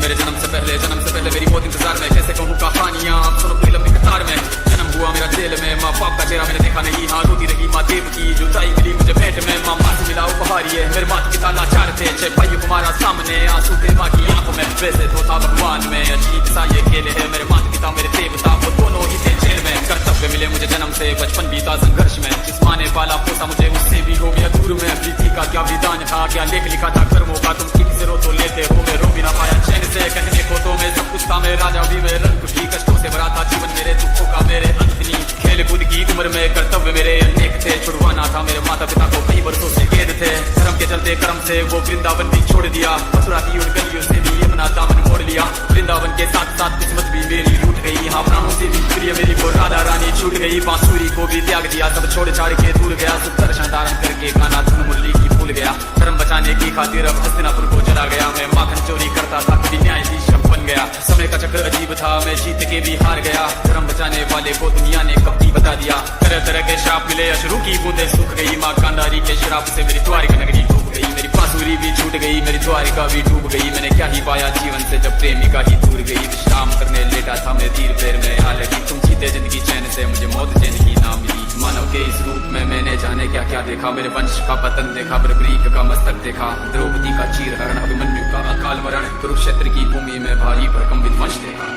मेरे जन्म से पहले मेरी मौत इंतजार में, कैसे कहूँ कहानियाँ आप सुनो पूरी लंबी कतार में। जन्म हुआ मेरा जेल में, माँ बाप का चेहरा मैंने देखा नहीं, हाँ रोती रही माँ देव की जुदाई मिली मुझे भेंट में। माँ से मिला उपहार ये, मेरे माता पिता लाचार थे, 6 भाइयों तुम्हारा सामने आंसू थे माँ की आंखों में। वैसे तो था भगवान में अजीब सा ये खेल है, मेरे माता पिता मेरे देवता वो दोनों ही थे जेल में। कर्तव्य मिले मुझे जन्म से, बचपन बीता संघर्ष में, जिस माँ ने पाला पोसा मुझे उससे भी हो गया दूर में। प्रीति का क्या विधान था, क्या लेख लिखा था कर्मों का, तुम किसी से रो तो लेते हो, मैं रो भी ना पाया चैन से। कहने को तो मैं सब कुछ था, मैं राजा भी मैं रंग खुशी, कष्टों से भरा था जीवन मेरे, दुखों का मेरे अंत नहीं। खेल कूद की उम्र में कर्तव्य मेरे अनेक थे, छुड़वाना था मेरे माता पिता को कई वर्षों से कैद थे। धर्म के चलते कर्म से वो वृंदावन भी छोड़ दिया, मथुरा की उन गलियों से भी अपना दामन मोड़ लिया। वृंदावन के साथ साथ किस्मत भी मेरी लूट गई, यहाँ प्राणों से भी प्रिय मेरी वो राधा रानी छूट गई। बांसुरी को भी त्याग दिया, सब छोड़ छाड़ के दूर गया, सुदर्शन धारण करके गाना धुन मुरली की भूल गया। धर्म बचाने की खातिर अब हस्तिनापुर को चला गया, मैं माखन चोरी करता था कभी न्यायाधीश बन गया। समय का चक्र अजीब था, मैं जीत के भी हार गया, धर्म बचाने वाले को दुनिया ने कभी बता दिया। तरह तरह के शाप मिले, अश्रु की बूंदें सूख गई, माँ गांधारी के श्राप से मेरी द्वारिका नगरी डूब गई। मेरी बांसुरी भी छूट गई, मेरी द्वारिका भी डूब गई। मैंने क्या ही पाया जीवन से जब प्रेमिका ही दूर गई। विश्राम करने लेटा था मैं तीर पैर में, हालांकि तुम जीते जिंदगी चैन से, मुझे मौत चैन की ना मिली। मानव के इस रूप में मैंने जाने क्या क्या देखा, मेरे वंश का पतन देखा, बर्बरीक का मस्तक देखा, द्रौपदी का चीरहरण, अभिमन्यु का अकाल मरण, कुरुक्षेत्र की भूमि में भारी भरकम विध्वंस देखा।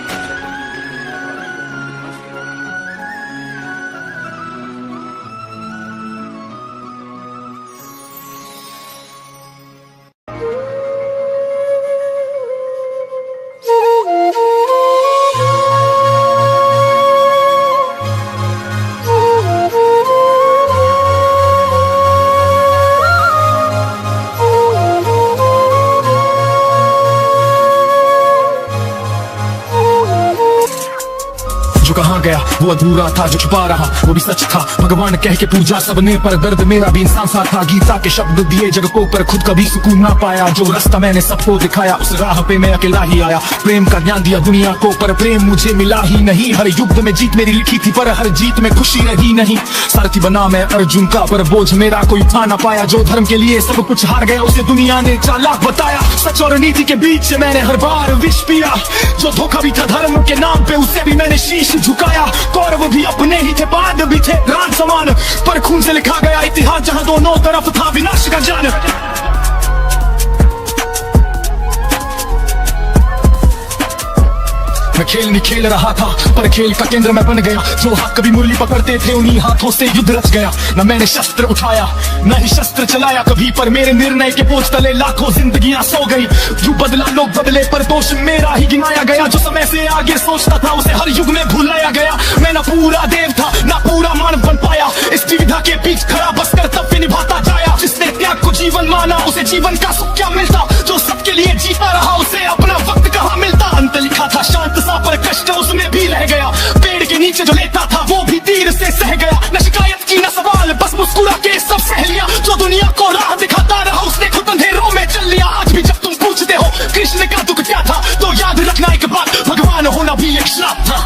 जो कहाँ गया वो अधूरा था, जो छुपा रहा वो भी सच था। भगवान कह के पूजा सबने, पर दर्द मेरा भी इंसान सा था। गीता के शब्द दिए जग को, पर खुद कभी सुकून ना पाया। जो रास्ता मैंने सबको दिखाया, उस राह पे मैं अकेला ही आया। प्रेम का ज्ञान दिया दुनिया को, पर प्रेम मुझे मिला ही नहीं। हर युद्ध में जीत मेरी लिखी थी, पर हर जीत में खुशी रही नहीं। सारथी बना मैं अर्जुन का, पर बोझ मेरा कोई उठा ना पाया। जो धर्म के लिए सब कुछ हार गया, उसे दुनिया ने चालाक बताया। सच और नीति के बीच से मैंने हर बार विष पिया। जो धोखा भी था धर्म के नाम पे, उसे भी मैंने शीश झुकाया। कौरव भी अपने ही थे, पांडव भी थे राज समान, पर खून से लिखा गया इतिहास जहां दोनों तरफ था विनाश का जान। मैं खेल नहीं खेल रहा था, पर खेल का केंद्र मैं बन गया। जो हाथ कभी मुरली पकड़ते थे, उन्हीं हाथों से युद्ध रच गया। न मैंने शस्त्र उठाया, न ही शस्त्र चलाया कभी, पर मेरे निर्णय के बोझ तले लाखों जिंदगियां सो गई। जो बदला लोग बदले, पर दोष मेरा ही गिनाया गया। जो समय से आगे सोचता था, उसे हर युग में भुलाया गया। मैं ना पूरा देव था, ना पूरा मानव बन पाया। इस विविधता के बीच खड़ा बस कर्तव्य निभाता जाया। जिसने त्याग को जीवन माना, उसे जीवन का सुख क्या मिलता। जो सबके लिए जीता रहा, उसे अपना वक्त कहाँ मिलता। अंत लिखा था शांत सा, पर कष्ट उसमें भी रह गया। पेड़ के नीचे जो लेता था, वो भी तीर से सह गया। न शिकायत की न सवाल, बस मुस्कुरा के सब सह लिया। जो दुनिया को राह दिखाता रहा, उसने खुद अंधेरों में चल लिया। आज भी जब तुम पूछते हो कृष्ण का दुख क्या था, तो याद रखना एक बात, भगवान होना भी एक श्राप था।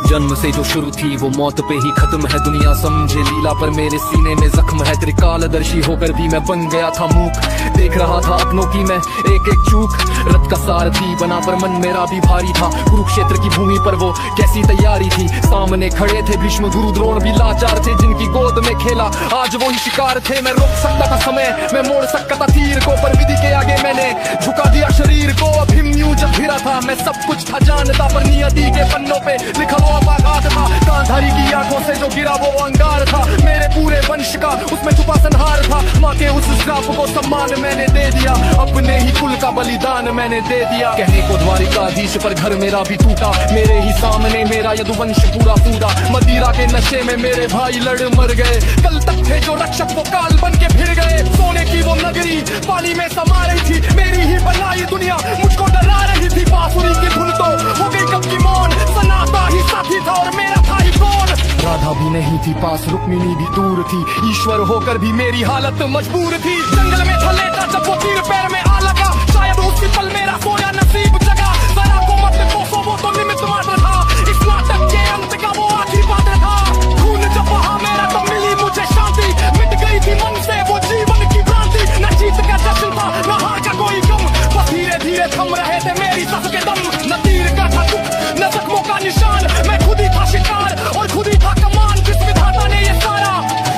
जन्म से जो शुरू थी वो मौत पे ही खत्म है। दुनिया समझे लीला, पर मेरे सीने में जख्म है। त्रिकालदर्शी होकर भी मैं बन गया था मूक। देख रहा था अपनों की मैं एक एक चूक। रथ का सारथी बना, पर मन मेरा भी भारी था। कुरुक्षेत्र की भूमि पर वो कैसी तैयारी थी। सामने खड़े थे भीष्म, गुरु द्रोण भी लाचार थे। जिनकी गोद में खेला आज वो ही शिकार थे। मैं रोक सकता था समय, मैं मोड़ सकता था तीर को, पर विधि के आगे मैंने झुका दिया शरीर को। अभिमन्यु जब घिरा था, मैं सब कुछ था जानता, पर नियति के पन्नों पे लिखा वो आघात था। गांधारी की आंखों से जो गिरा वो अंगार था। मेरे पूरे वंश का उसमें छुपा संहार था। माँ के उस श्राप को सम्मान मैंने दे दिया, अपने ही कुल का बलिदान मैंने दे दिया। कहने को द्वारिकाधीश पर घर मेरा भी टूटा, मेरे ही सामने मेरा यदुवंश पूरा पूरा। मदिरा के नशे में मेरे भाई लड़ मर गए, कल तक थे जो रक्षक वो काल बन के फिर गए। सोने की वो नगरी पानी में समा रही थी, मेरी ही बनाई दुनिया मुझको डरा रही थी। बांसुरी की धुन तो हो गई कब की मौन, सनाता ही साथी था और मेरा था ही कौन। राधा भी नहीं थी पास, रुक्मिणी भी दूर थी, ईश्वर होकर भी मेरी हालत मजबूर थी। जंगल में था लेटा जब वो तीर पैर में आ लगा, शायद उसी पल मेरा सोया नसीब जगा। जरा को मत कोसो वो तो निमित्त मात्र था, इस नाटक के अंत का वो आखिरी पात्र था। खून जब बहा मेरा तब मिली मुझे शांति, मिट गई थी मन से वो जीवन की भ्रांति। न जीत का जश्न था न हार का कोई गम, बस धीरे धीरे थम रहे थे मेरी सांस के दम। न तीर का था दुख न जख्मों का निशान, मैं खुद ही था शिकार और खुद ही था कमान। जिस विधाता ने ये सारा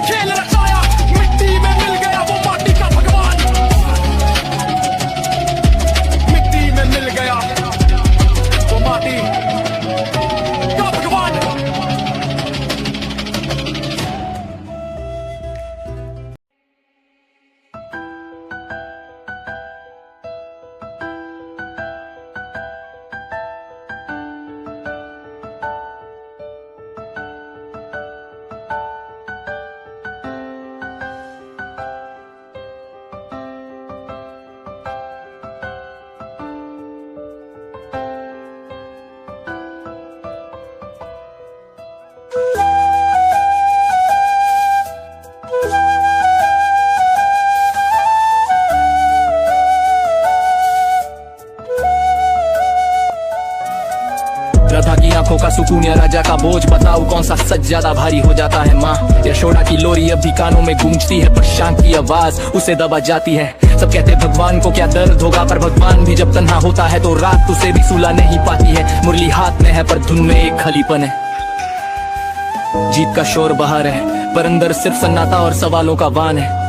खेल रचाया, मिट्टी में मिल गया वो माटी का भगवान। मिट्टी में मिल गया वो माटी का भगवान। राधा की आंखों का सुकून या राजा का बोझ, बताओ कौन सा सच ज्यादा भारी हो जाता है। माँ यशोदा की लोरी अब भी कानों में गूंजती है, पर शांत की आवाज उसे दबा जाती है। सब कहते भगवान को क्या दर्द होगा, पर भगवान भी जब तन्हा होता है तो रात उसे भी सुला नहीं पाती है। मुरली हाथ में है पर धुन में एक खलीपन है। जीत का शोर बाहर है पर अंदर सिर्फ सन्नाटा और सवालों का वान है।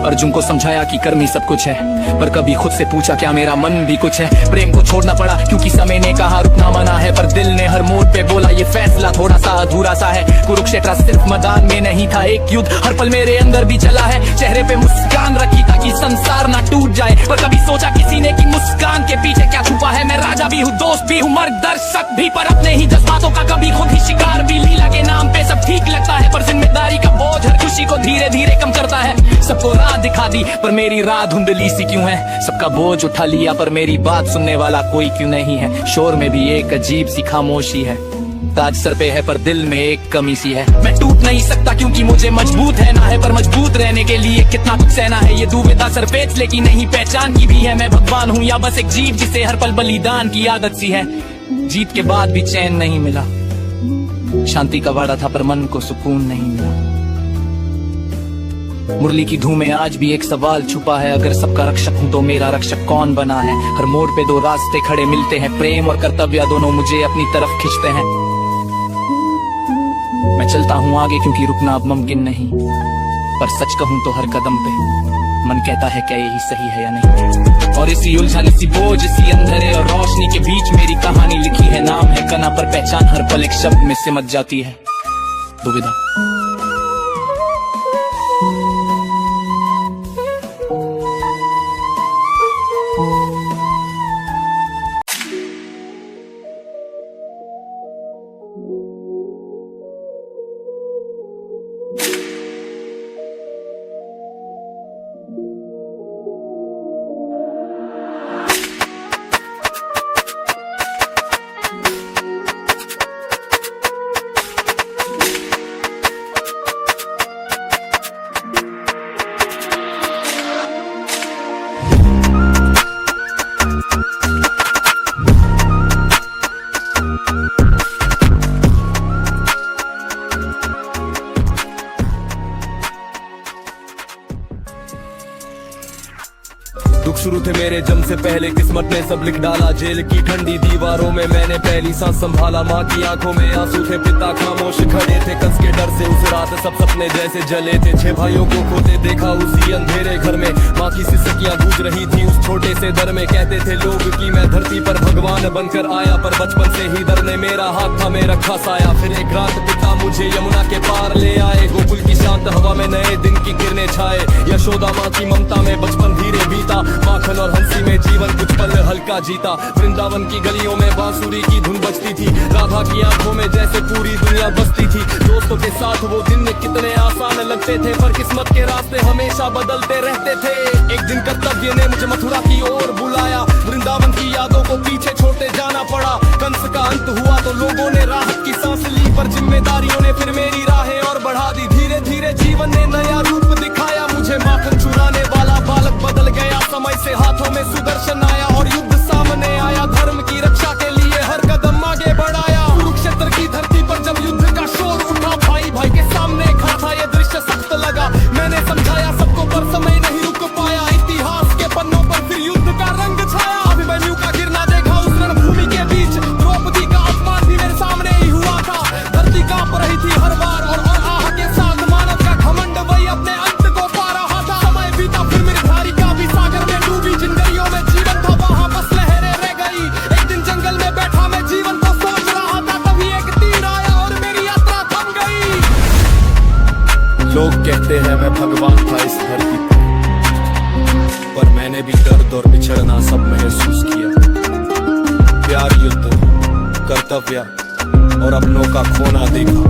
अर्जुन को समझाया कि कर्मी सब कुछ है, पर कभी खुद से पूछा क्या मेरा मन भी कुछ है। प्रेम को छोड़ना पड़ा क्योंकि समय ने कहा रुकना मना है, पर दिल ने हर मोड़ पे बोला ये फैसला थोड़ा सा अधूरा सा है। कुरुक्षेत्र सिर्फ मैदान में नहीं था, एक युद्ध हर पल मेरे अंदर भी चला है। चेहरे पे मुस्कान रखी ताकि संसार ना टूट जाए, पर कभी सोचा किसी ने कि मुस्कान के पीछे क्या छुपा है। मैं राजा भी हूँ, दोस्त भी हूँ, मार्गदर्शक भी, पर अपने ही जज्बातों का कभी खुद ही शिकार भी। लीला के नाम पे सब ठीक लगता है, पर जिम्मेदारी का बोझ हर खुशी को धीरे धीरे कम करता है। सबको राह दिखा दी पर मेरी राह धुंधली सी क्यों है। सबका बोझ उठा लिया पर मेरी बात सुनने वाला कोई क्यों नहीं है। शोर में भी एक अजीब सी खामोशी है, ताज सर पे है पर दिल में एक कमी सी है। मैं टूट नहीं सकता क्योंकि मुझे मजबूत है ना है, पर मजबूत रहने के लिए कितना कुछ सहना है। ये दुविधा सरपेच लेकिन नहीं पहचान की भी है। मैं भगवान हूँ या बस एक जीव जिसे हर पल बलिदान की आदत सी है। जीत के बाद भी चैन नहीं मिला, शांति का वादा था पर मन को सुकून नहीं मिला। मुरली की धूम में आज भी एक सवाल छुपा है, अगर सबका रक्षक हूँ तो मेरा रक्षक कौन बना है। हर मोड़ पे दो रास्ते खड़े मिलते हैं, प्रेम और कर्तव्य दोनों मुझे अपनी तरफ खींचते हैं। मैं चलता हूँ आगे क्योंकि रुकना अब मुमकिन नहीं, पर सच कहूँ तो हर कदम पे मन कहता है क्या यही सही है या नहीं। और इसी उलझन इसी बोझ इसी अंधेरे और रोशनी के बीच मेरी कहानी लिखी है। नाम है कना पर पहचान हर पल एक शब्द में सिमट जाती है। दुविधा दुख शुरू थे मेरे जन्म से पहले, किस्मत ने सब लिख डाला। जेल की ठंडी दीवारों में मैंने पहली सांस संभाला। माँ की आंखों में आंसू थे, पिता खामोश खड़े थे कस के डर से। उस रात सब सपने जैसे जले थे, 6 भाइयों को खोते देखा उसी अंधेरे घर में। माँ की सिसकियां गूंज रही थी उस छोटे से दर में। कहते थे लोग कि मैं धरती पर भगवान बनकर आया, पर बचपन से ही दर ने मेरा हाथ था में रखा साया। फिर एक रात पिता मुझे यमुना के पार ले आए, गोकुल की शांत हवा में नए दिन की किरणें छाए, यशोदा माँ की ममता में बचपन धीरे बीता, माखन और हंसी में जीवन कुछ पल हल्का जीता। वृंदावन की गलियों में बांसुरी की धुन बजती थी, राधा की आंखों में जैसे पूरी दुनिया बसती थी। दोस्तों के साथ वो दिन कितने आसान लगते थे, पर किस्मत के रास्ते हमेशा बदलते रहते थे। एक दिन कर्तव्य ने मुझे मथुरा की ओर बुलाया, वृंदावन की यादों को पीछे छोड़ते जाना पड़ा। कंस का अंत हुआ तो लोगों ने राहत की सांस ली, पर जिम्मेदारियों ने फिर मेरी राहें और बढ़ा दी। धीरे धीरे जीवन ने नया रूप दिखाया मुझे, माखन चुराने वाला बालक बदल गया। समय से हाथों में सुदर्शन आया और युद्ध सामने आया, धर्म की रक्षा के लिए हर कदम आगे बढ़ाया। कुरुक्षेत्र की धरती पर जब युद्ध का शोर उठा, भाई भाई के सामने खड़ा था, ये दृश्य सख्त लगा। मैंने समझाया सबको पर समय नहीं रुक पाया, इतिहास के पन्नों पर फिर युद्ध का रंग छाया। अभिमन्यु का गिरना देखा उस रणभूमि के बीच, द्रौपदी का अपमान भी मेरे सामने ही हुआ था। धरती कांप रही थी हर बार और आह के साथ मानव का घमंड वही अपने अंत को पा रहा था। समय बीता फिर मेरी धारिका भी सागर में डूबी, जिन दरियों में जीवन था वहाँ बस लहरें रह गई। एक दिन जंगल में बैठा मैं जीवन को सोच रहा था, तभी एक तीर आया और मेरी यात्रा थम गई। लोग कहते हैं मैं भगवान था इस धरती पर मैंने भी दर्द और बिछड़ना सब महसूस किया। प्यार, युद्ध, कर्तव्य और अपनों का खोना देखा।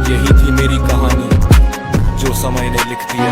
यही थी मेरी कहानी जो समय ने लिख दिया।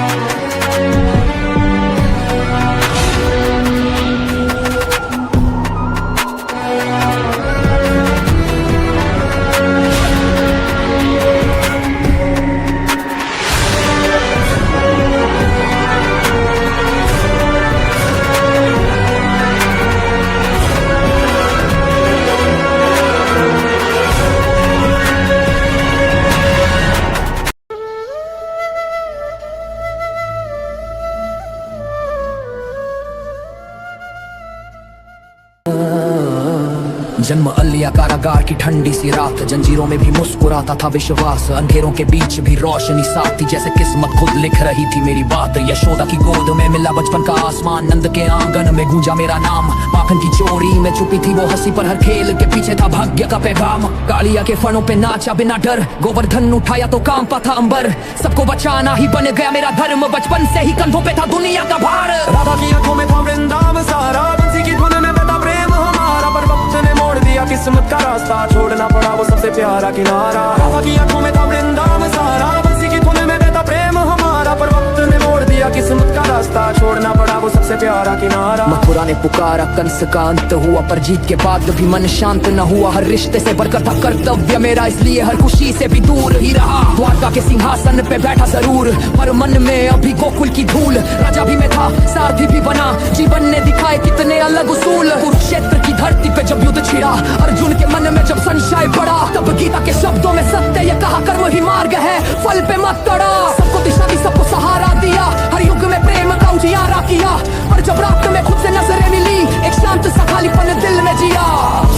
जन्म अलिया कारागार की ठंडी सी रात, जंजीरों में भी मुस्कुराता था विश्वास, अंधेरों के बीच भी रोशनी साथ थी, जैसे किस्मत खुद लिख रही थी मेरी बात। यशोदा की गोद में मिला बचपन का आसमान, नंद के आंगन में गूंजा मेरा नाम। माखन की चोरी में छुपी थी वो हंसी, पर हर खेल के पीछे था भाग्य का पैगाम। कालिया के फनों पे नाचा बिना डर, गोवर्धन उठाया तो कांपा था अंबर। सबको बचाना ही बन गया मेरा धर्म, बचपन से ही कंधों पे था दुनिया का भार। राधा की आंखों में था वृंदावन सारा, बंसी की धुन में बहता प्रेम हमारा, पर वक्त ने मोड़ दिया किस्मत का रास्ता, छोड़ना पड़ा वो सबसे प्यारा किनारा। राधा की आंखों में था वृंदावन सारा, बंसी की धुन में बहता प्रेम हमारा, पर वक्त ने मोड़ दिया किस्मत का रास्ता, छोड़ना पड़ा वो सबसे प्यारा किनारा। मथुरा ने पुकारा, कंस का अंत हुआ, पर जीत के बाद भी मन शांत न हुआ। हर रिश्ते से बढ़कर था कर्तव्य मेरा, इसलिए हर खुशी से भी दूर ही रहा। द्वारका के सिंहासन पे बैठा जरूर, पर मन में अभी गोकुल की धूल। राजा भी मैं था, सारथी भी बना, जीवन ने दिखाए कितने अलग उसूल। कुरुक्षेत्र की धरती पे जब युद्ध छिड़ा, अर्जुन के मन में जब संशय पड़ा, तब गीता के शब्दों में सत्य ये कहा, कर्म ही मार्ग है, फल पे मत तड़ा। सबको दिशा दी, सबको सहारा दिया, हर युग में प्रेम का उजियारा किया। पर जब रात में खुद से नजरें मिली, एक शांत सा खालीपन दिल में जिया।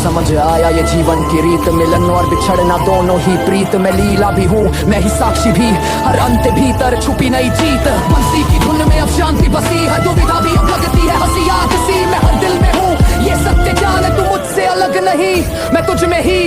समझ आया ये जीवन की रीत, मिलन और बिछड़ना दोनों ही प्रीत। मैं लीला भी हूँ, मैं ही साक्षी भी, हर अंत भीतर छुपी नई जीत। बंसी की धुन में अब शांति बसी है, दुविधा भी अब लगती है हंसी याद सी। मैं हर दिल में हूँ, ये सत्य जान तू मुझसे अलग नहीं, मैं तुझ में ही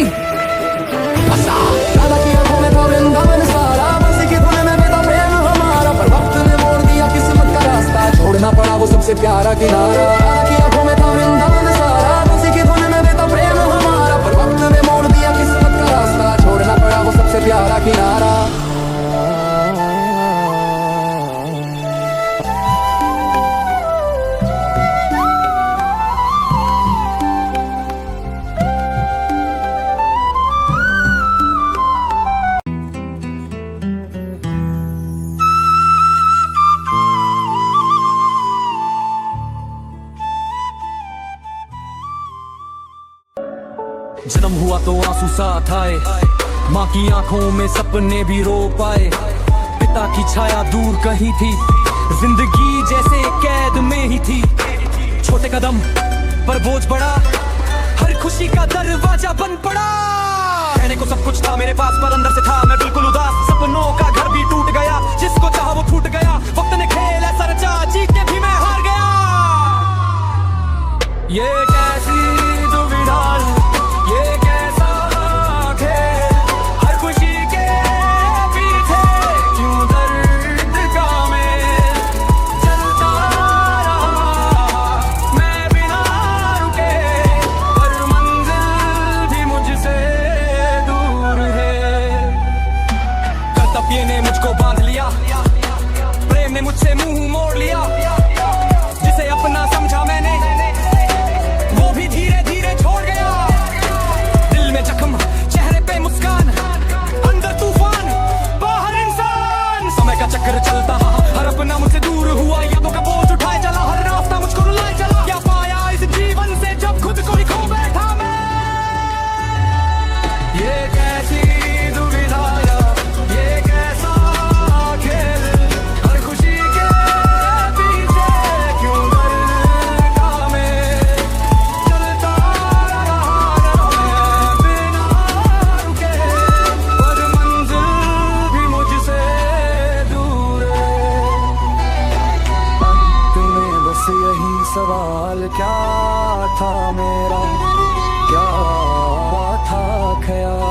बसा। राधा की आंखों में था वृंदावन सारा, बंसी की धुन में बहता प्रेम हमारा, पर वक्त ने मोड़ दिया किस्मत का रास्ता, छोड़ना पड़ा वो सबसे प्यारा किनारा। राधा की आंखों में था वृंदावन सारा, बंसी की धुन में बहता प्रेम हमारा, पर वक्त ने मोड़ दिया किस्मत का रास्ता, छोड़ना पड़ा वो सबसे प्यारा किनारा। जन्म हुआ तो आंसू साथ आए, माँ की आंखों में सपने भी रो पाए। पिता की छाया दूर कहीं थी, जिंदगी जैसे कैद में ही थी। छोटे कदम पर बोझ बढ़ा, हर खुशी का दरवाजा बंद पड़ा। कहने को सब कुछ था मेरे पास, पर अंदर से था मैं बिल्कुल उदास। सपनों का घर भी टूट गया, जिसको चाहा वो छूट गया। वक्त ने खेल ऐसा रचा, जीत के भी मैं हार गया। ये कैसी दुविधा, ये कैसा खेल, हर खुशी के पीछे क्यों दर्द तपिए ने मुझको बांध लिया, प्रेम ने मुझसे मुंह मोड़ लिया। जिसे अपना समझा मैंने वो भी धीरे धीरे छोड़ गया। दिल में जख्म, चेहरे पे मुस्कान, अंदर तूफान, बाहर इंसान। समय का चक्कर चलता, हर अपना मुझसे दूर हुआ। यादों का बोझ उठाए चला, हर रास्ता मुझको रुलाए चला। क्या पाया इस जीवन से जब खुद को ही खो बैठा मैं। ये कैसी दुविधा, ये कैसा खेल, हर खुशी के पीछे क्यों दर्द का मैं चलता रहा मैं बिना रुके। पर मंजिल भी मुझसे दूर है। अंत में बस यही सवाल, क्या था मेरा, क्या था ख्याल।